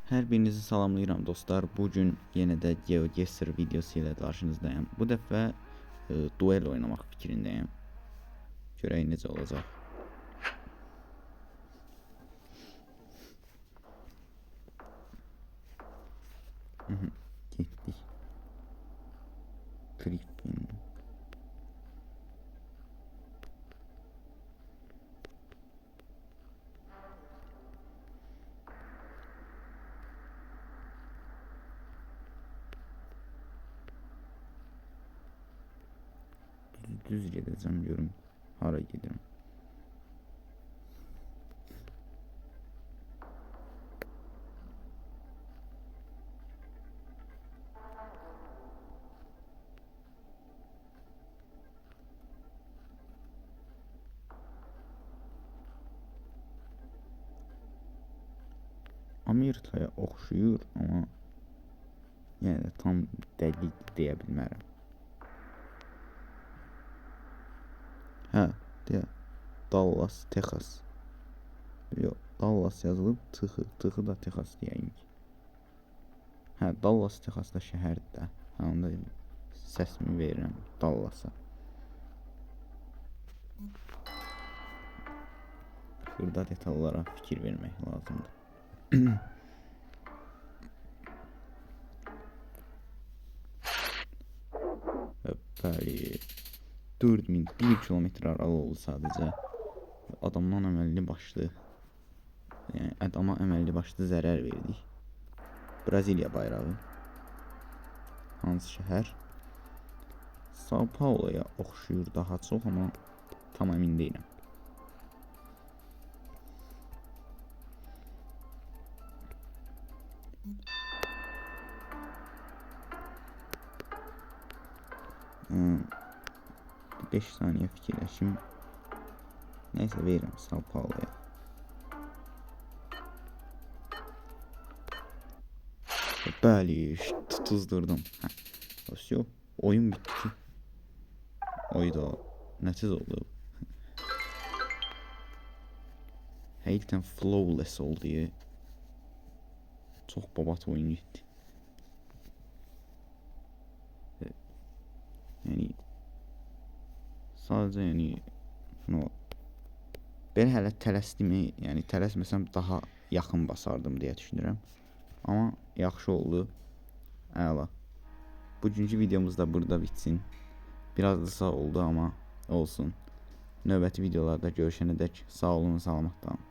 Hər birinizi salamlayıram dostlar. Bugün yenə də GeoGuessr videosu ilə qarşınızdayım. Bu dəfə duel oynamaq fikrindəyim. Görək necə olacaq. Getdik. Trippin. Düz gedəcəm, görüm hara gedirəm. Amerikaya oxşuyur, amma yenə də tam dəqiq deyə bilmərəm. Hə, deyə Dallas, Texas. Yox, Dallas yazılıb, tıxı da Texas deyəyim ki. Hə, Dallas, Texasda şəhərdir də. Hə, onda səsimi verirəm Dallasa. Burada detallara fikir vermək lazımdır. Bəli. 4001 kilometr aralı oldu sadəcə. Adamdan əməlli başlı, yəni adama əməlli başlı zərər verdik. Braziliya bayrağı. Hansı şəhər? Sao Paulo'ya oxşuyur daha çox, amma tam əmin deyiləm. Hmm. 5 saniye fikirləşim. Neyse verirəm Sao Paulo'ya. Bəli, tutuzdurdum. Hə. Oyun bitti. Oyda nə tez oldu. Həqiqətən flawless oldu. Çox babat oyun getdi. Yəni sadəcə ben hələ tələsdimi, yəni tələsməsəm daha yaxın basardım deyə düşünürəm. Amma yaxşı oldu. Əla. Bugünkü videomuz da burada bitsin. Biraz da sağ oldu, amma olsun. Növbəti videolarda görüşənədək sağ olun, salamatdan.